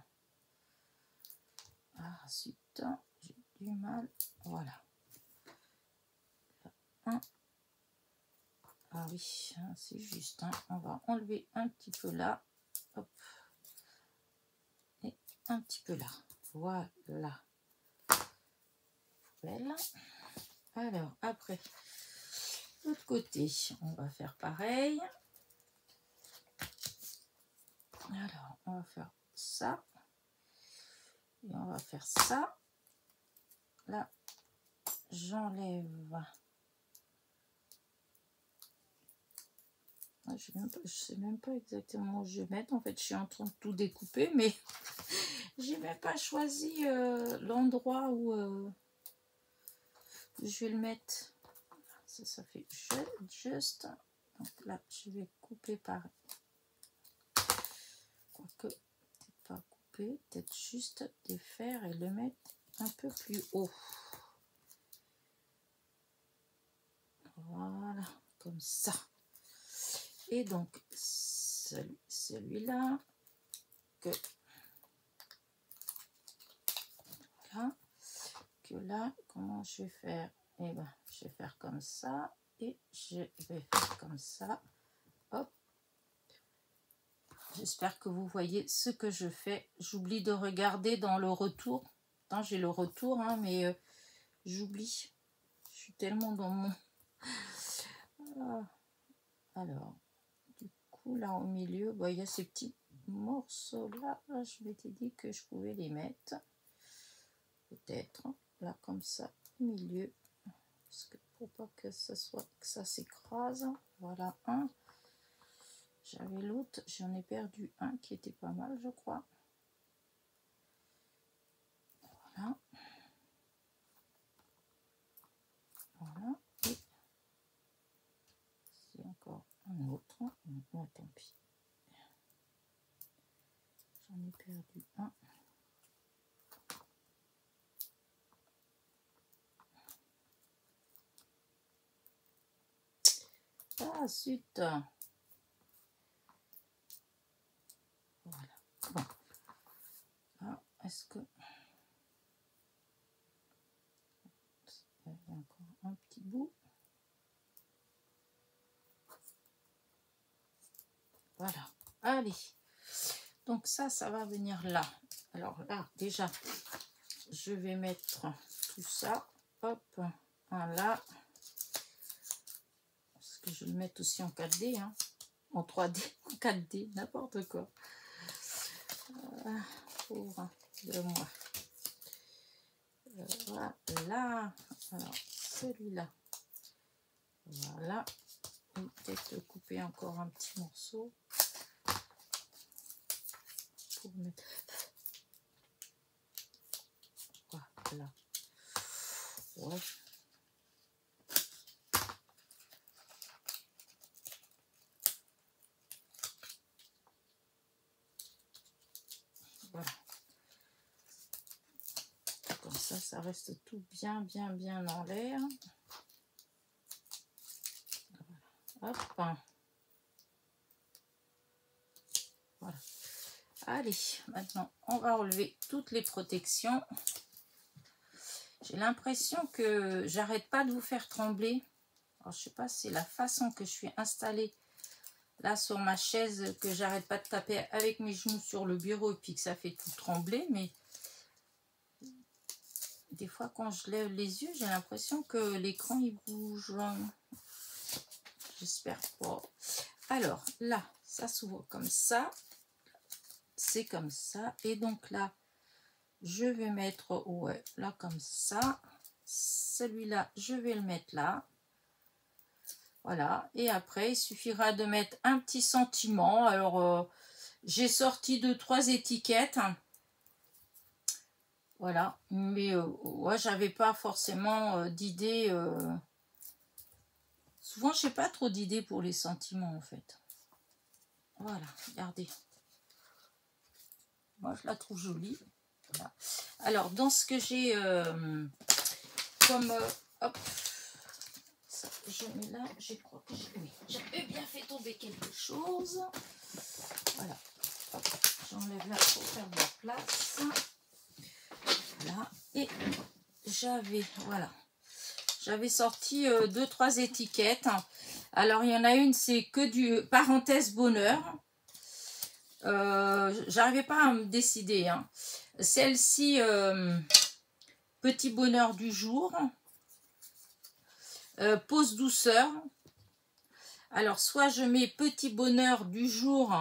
Ah, zut, j'ai du mal. Voilà. Un. Ah oui, c'est juste. Hein. On va enlever un petit peu là. Hop. Et un petit peu là. Voilà. Poubelle. Alors, après, l'autre côté, on va faire pareil. Alors, on va faire ça. Et on va faire ça. Là, j'enlève. Je sais même pas exactement où je vais mettre. En fait, je suis en train de tout découper, mais j'ai même pas choisi l'endroit où je vais le mettre. Ça fait juste. Donc là, je vais couper par. Quoique, peut-être pas couper, peut-être juste défaire et le mettre un peu plus haut. Voilà, comme ça. Et donc, celui-là, là, comment je vais faire? Eh ben, je vais faire comme ça et je vais faire comme ça. Hop. J'espère que vous voyez ce que je fais. J'oublie de regarder dans le retour. Attends, j'ai le retour, hein, mais j'oublie. Je suis tellement dans mon... Alors, du coup, là au milieu, bah, il y a ces petits morceaux là. Là, je m'étais dit que je pouvais les mettre. Peut-être là comme ça au milieu. Parce que pour pas que ça soit que ça s'écrase. Voilà un. J'avais l'autre, j'en ai perdu un qui était pas mal, je crois. Voilà. Voilà. Et c'est encore un autre. Bon, tant pis. J'en ai perdu un. Ah, zut. Voilà. Bon. Ah, est-ce que... Il y a encore un petit bout. Voilà. Allez. Donc ça va venir là. Alors là, déjà, je vais mettre tout ça. Hop. Un là. Parce que je vais le mettre aussi en 4D. Hein. En 3D, en 4D, n'importe quoi. Pour de moi. Voilà. Alors, celui-là. Voilà. Et peut-être couper encore un petit morceau. Pour mettre... Voilà. Ouais. Ça reste tout bien en l'air. Hop. Voilà. Allez, maintenant, on va relever toutes les protections. J'ai l'impression que j'arrête pas de vous faire trembler. Alors, je sais pas si c'est la façon que je suis installée là sur ma chaise, que j'arrête pas de taper avec mes genoux sur le bureau et puis que ça fait tout trembler, mais des fois quand je lève les yeux, j'ai l'impression que l'écran il bouge. J'espère pas. Alors là, ça s'ouvre comme ça. C'est comme ça. Et donc là, je vais mettre, ouais, là comme ça. Celui-là, je vais le mettre là. Voilà. Et après, il suffira de mettre un petit sentiment. Alors, j'ai sorti 2-3 étiquettes. Voilà. Mais, ouais, j'avais pas forcément d'idée. Souvent, je n'ai pas trop d'idées pour les sentiments, en fait. Voilà, regardez. Moi, je la trouve jolie. Voilà. Alors, dans ce que j'ai comme... hop, ça, je mets là. Je crois que j'avais bien fait tomber quelque chose. Voilà. J'enlève là pour faire de la place. Voilà. Et j'avais... Voilà. J'avais sorti 2-3 étiquettes. Alors, il y en a une, c'est que du parenthèse bonheur. J'arrivais pas à me décider. Hein. Celle-ci, petit bonheur du jour. Pause douceur. Alors, soit je mets petit bonheur du jour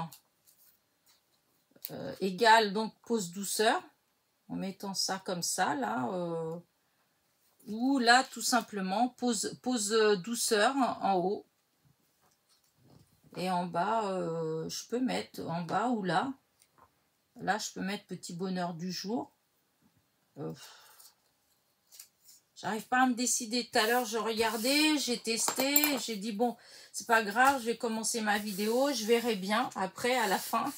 égale donc pause douceur. En mettant ça comme ça, là. Ou là, tout simplement, pause douceur en haut. Et en bas, je peux mettre en bas ou là. Là, je peux mettre petit bonheur du jour. J'arrive pas à me décider. Tout à l'heure, je regardais, j'ai testé. J'ai dit, bon, c'est pas grave, je vais commencer ma vidéo. Je verrai bien après, à la fin.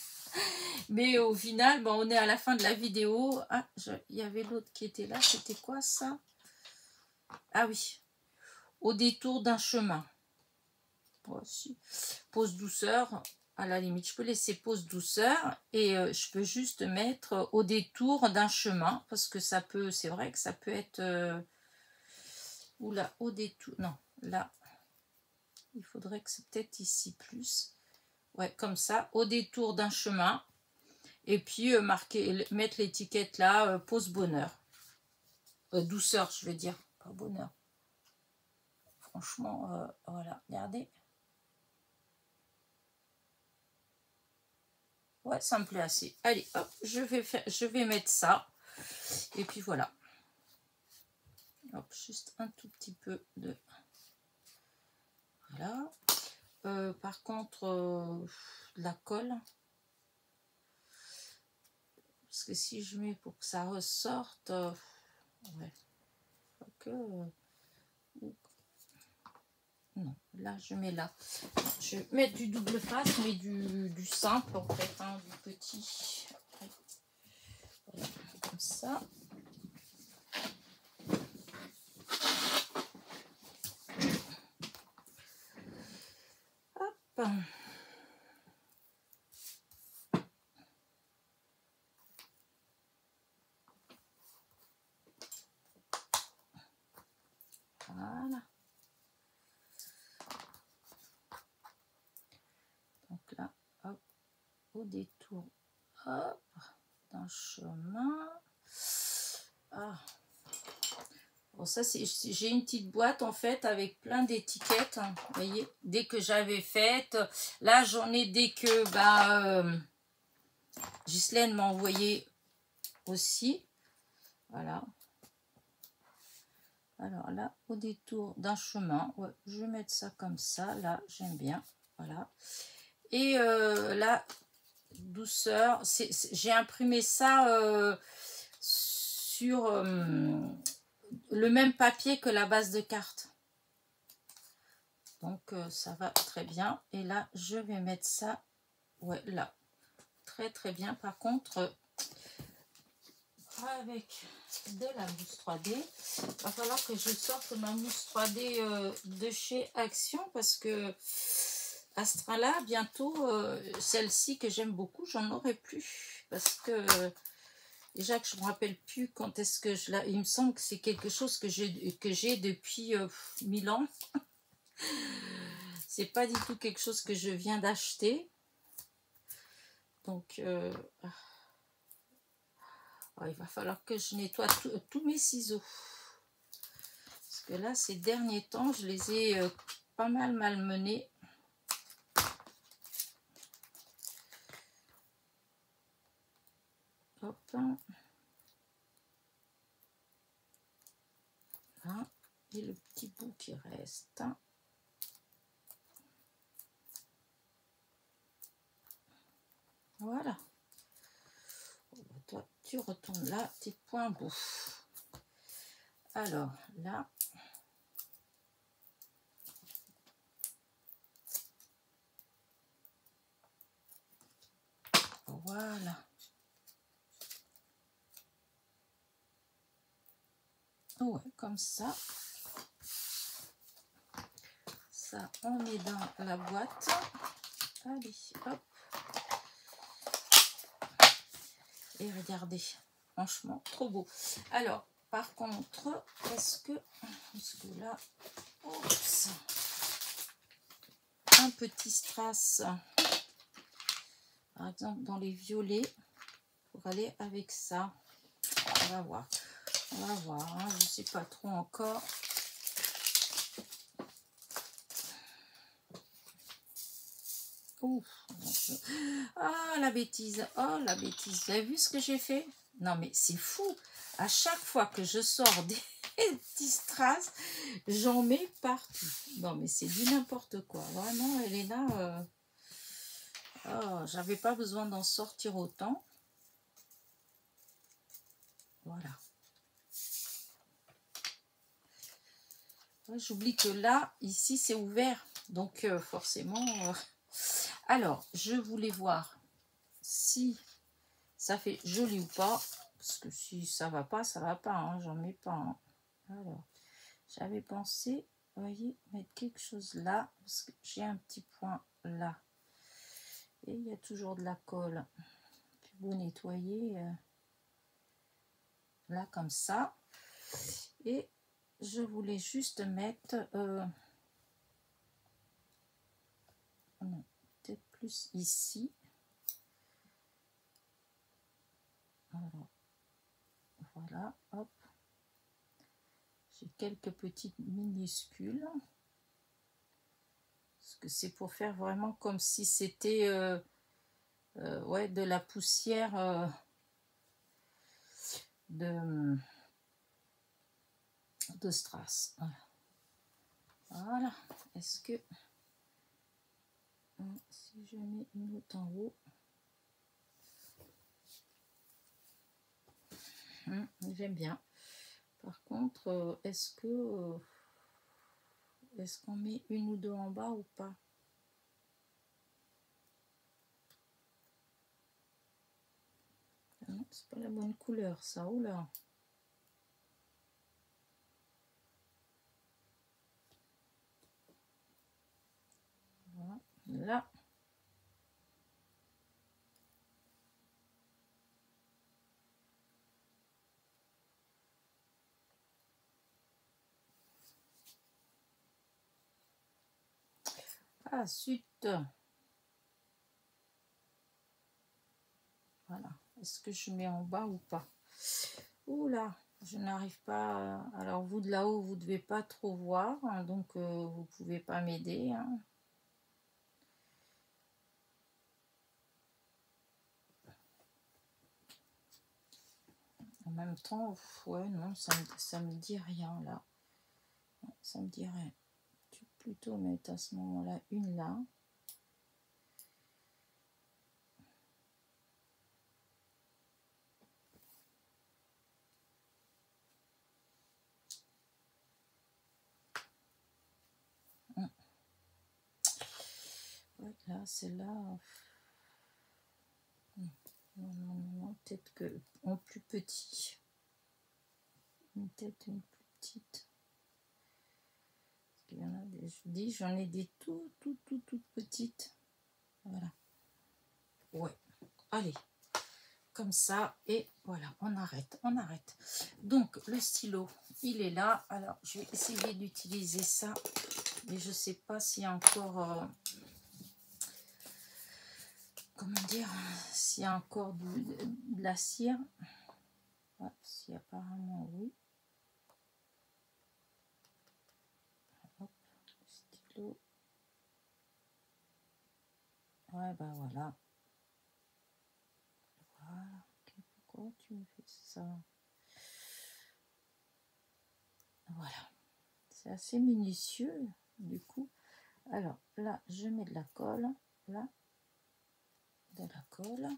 Mais au final, bon, on est à la fin de la vidéo. Ah, il y avait l'autre qui était là. C'était quoi, ça? Ah oui. Au détour d'un chemin. Voici. Pause douceur. À la limite, je peux laisser pause douceur et je peux juste mettre au détour d'un chemin parce que ça peut, c'est vrai que ça peut être ou là au détour, non, là, il faudrait que c'est peut-être ici plus, ouais, comme ça, au détour d'un chemin et puis marquer, mettre l'étiquette là, pause bonheur, douceur, je veux dire, pas bonheur. Franchement, voilà, regardez. Ouais, ça me plaît assez. Allez, hop, je vais mettre ça. Et puis voilà. Hop, juste un tout petit peu de... Voilà. Par contre, la colle. Parce que si je mets pour que ça ressorte... ouais. Que, non, là, je mets là. Je vais mettre du double face, mais du simple, en fait, hein, du petit. Voilà, comme ça. Hop. Voilà. Donc là, hop, au détour, hop, d'un chemin. Ah. Bon, ça, j'ai une petite boîte, en fait, avec plein d'étiquettes. Hein, vous voyez, dès que j'avais faite. Là, j'en ai dès que, bah, Ghislaine m'a envoyé aussi. Voilà. Alors là, au détour d'un chemin, ouais, je vais mettre ça comme ça. Là, j'aime bien. Voilà. Et là, douceur. J'ai imprimé ça sur le même papier que la base de carte. Donc, ça va très bien. Et là, je vais mettre ça, ouais, là. Très, très bien. Par contre, avec de la mousse 3D. Il va falloir que je sorte ma mousse 3D de chez Action parce que Astrala, bientôt, celle-ci que j'aime beaucoup, j'en aurai plus. Parce que déjà que je ne me rappelle plus quand est-ce que je la... Il me semble que c'est quelque chose que j'ai depuis 1000 ans. C'est pas du tout quelque chose que je viens d'acheter. Donc, il va falloir que je nettoie tous mes ciseaux. Parce que là, ces derniers temps, je les ai pas mal malmenés. Hop. Là. Et le petit bout qui reste. Voilà. Toi, tu retournes là, tes points beaux. Alors, là. Voilà. Ouais, comme ça. Ça, on met dans la boîte. Allez, hop. Et regardez, franchement, trop beau. Alors, par contre, est-ce que là, oups, un petit strass, par exemple dans les violets, pour aller avec ça. On va voir. On va voir, hein, je ne sais pas trop encore. Ouf. Ah, la bêtise. Oh, la bêtise. Vous avez vu ce que j'ai fait? Non, mais c'est fou. À chaque fois que je sors des petits strass, j'en mets partout. Non, mais c'est du n'importe quoi. Vraiment, elle est là. Oh, j'avais pas besoin d'en sortir autant. Voilà. J'oublie que là, ici, c'est ouvert. Donc, forcément... Alors, je voulais voir si ça fait joli ou pas. Parce que si ça va pas, ça va pas. Hein, j'en mets pas. Hein. Alors, j'avais pensé, vous voyez, mettre quelque chose là. Parce que j'ai un petit point là. Et il y a toujours de la colle. Puis vous nettoyez là comme ça. Et je voulais juste mettre... peut-être plus ici. Alors, voilà, hop. J'ai quelques petites minuscules. Parce que c'est pour faire vraiment comme si c'était ouais, de la poussière de strass. Voilà. Est-ce que si je mets une autre en haut, j'aime bien. Par contre, est-ce qu'on met une ou deux en bas ou pas? Non, c'est pas la bonne couleur, ça. Oh là. Voilà. Là. Ah, zut. Voilà. Est-ce que je mets en bas ou pas? Oula, je n'arrive pas. Alors, vous de là-haut, vous ne devez pas trop voir. Hein, donc, vous ne pouvez pas m'aider. Hein. En même temps, ouais, non, ça me dit rien là. Non, ça me dit rien. Tu peux plutôt mettre à ce moment-là une là. Ouais, là, celle-là. Non, non, non, peut-être que en plus petit. Peut-être une plus petite. Il y en a des, je dis, j'en ai des toutes petites. Voilà. Ouais. Allez. Comme ça. Et voilà, on arrête. On arrête. Donc, le stylo, il est là. Alors, je vais essayer d'utiliser ça. Mais je sais pas s'il y a encore... comment dire, s'il y a encore de la cire. Ouais, si apparemment oui. Hop, stylo. Ouais, bah voilà. Voilà. Pourquoi tu me fais ça? Voilà. C'est assez minutieux, du coup. Alors, là, je mets de la colle. Là, de la colle.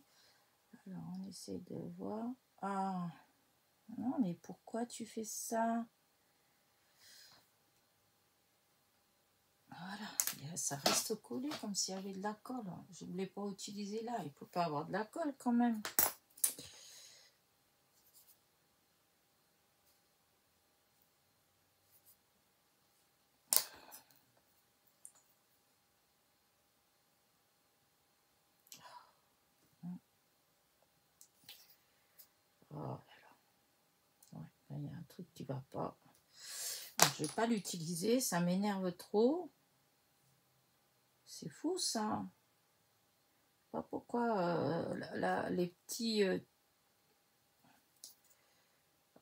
Alors, on essaie de voir. Ah, non, mais pourquoi tu fais ça? Voilà, ça reste collé comme s'il y avait de la colle. Je ne voulais pas utiliser là. Il ne peut pas avoir de la colle quand même. Oh là là. Ouais, il y a un truc qui ne va pas. Je ne vais pas l'utiliser. Ça m'énerve trop. C'est fou ça. Pas pourquoi les petits...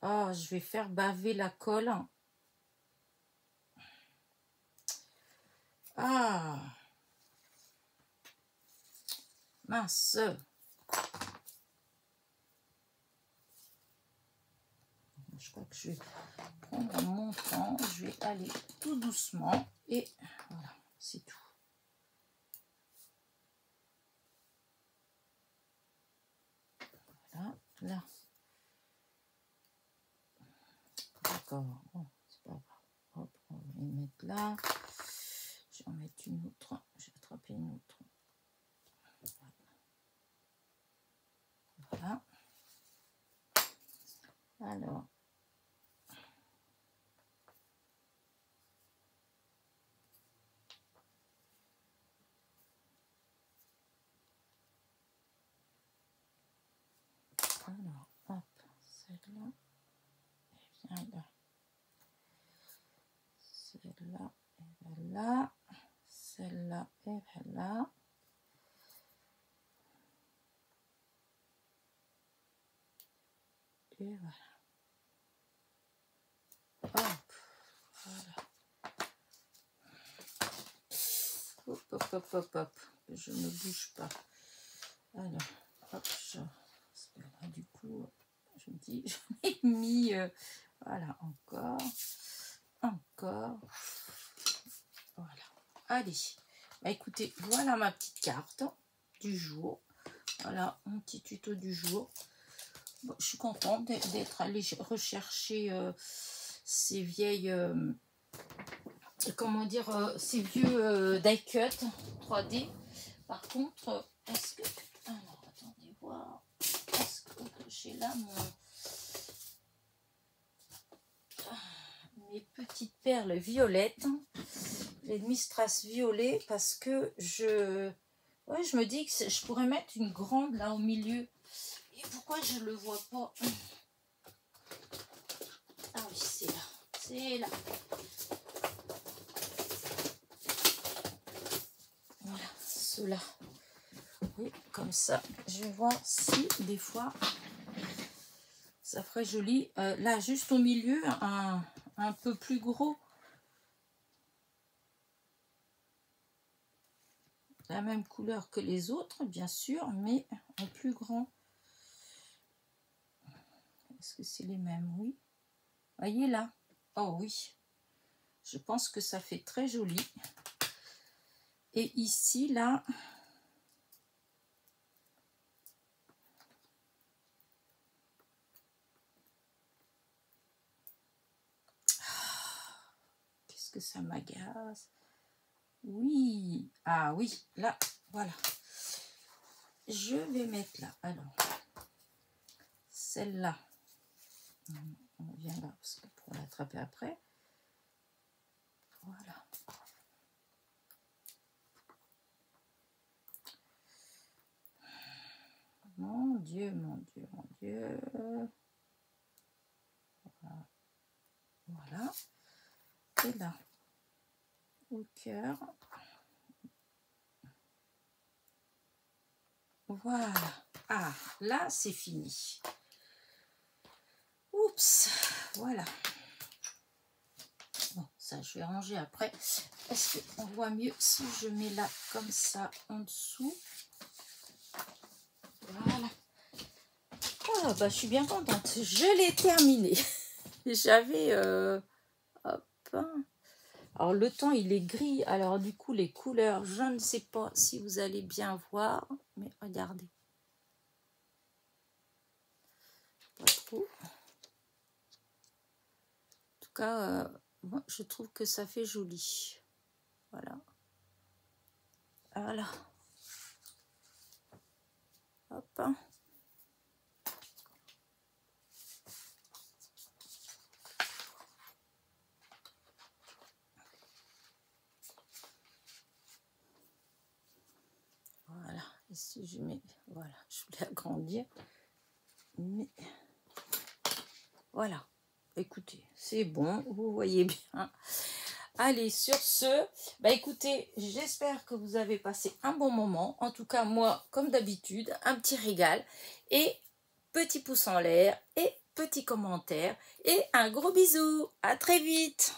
Ah, je vais faire baver la colle. Ah, mince. Je crois que je vais prendre mon temps. Je vais aller tout doucement. Et voilà, c'est tout. Voilà, là. D'accord. Bon, c'est pas grave. Hop, on va les mettre là. Je vais en mettre une autre. Je vais attraper une autre. Voilà. Alors. Alors, hop, celle-là. Et bien là. Celle-là, et bien là. Celle-là, et bien là. Et voilà. Hop, voilà. Hop, hop, hop, hop, hop. Je ne bouge pas. Alors, hop, parce que là, du coup, je me dis, j'en ai mis, voilà, encore, voilà. Allez, bah écoutez, voilà ma petite carte du jour. Voilà, mon petit tuto du jour. Bon, je suis contente d'être allée rechercher ces vieilles... comment dire, ces vieux die cut 3D. Par contre, est-ce que... Alors, attendez voir. Est-ce que j'ai là mes petites perles violettes, les Mistras violets, parce que je me dis que je pourrais mettre une grande là au milieu. Et pourquoi je le vois pas? Ah oui, c'est là. C'est là. Voilà, ceux-là. Oui, comme ça. Je vais voir si des fois ça ferait joli. Là, juste au milieu, un peu plus gros. La même couleur que les autres, bien sûr, mais en plus grand. Est-ce que c'est les mêmes? Oui. Voyez là. Oh oui. Je pense que ça fait très joli. Et ici, là... Qu'est-ce que ça m'agace. Oui. Ah oui, là, voilà. je vais mettre là. Alors, celle-là, on vient là parce que pour l'attraper après. Voilà. Mon Dieu, mon Dieu, mon Dieu. Voilà. Voilà. Et là, au cœur. Voilà. Ah, là, c'est fini. Oups. Voilà. Bon, ça, je vais ranger après. Est-ce qu'on voit mieux si je mets là, comme ça, en dessous? Voilà. Ah, bah, je suis bien contente. Je l'ai terminé. J'avais... hop. Alors, le temps, il est gris. Alors, du coup, les couleurs, je ne sais pas si vous allez bien voir. Mais regardez. Pas trop. En tout cas, moi, je trouve que ça fait joli. Voilà. Voilà. Hop. Voilà. Et si je mets... Voilà. Je voulais agrandir. Mais... Voilà. Écoutez, c'est bon. Vous voyez bien. Allez, sur ce, bah écoutez, j'espère que vous avez passé un bon moment. En tout cas, moi, comme d'habitude, un petit régal. Et petit pouce en l'air et petit commentaire. Et un gros bisou. À très vite.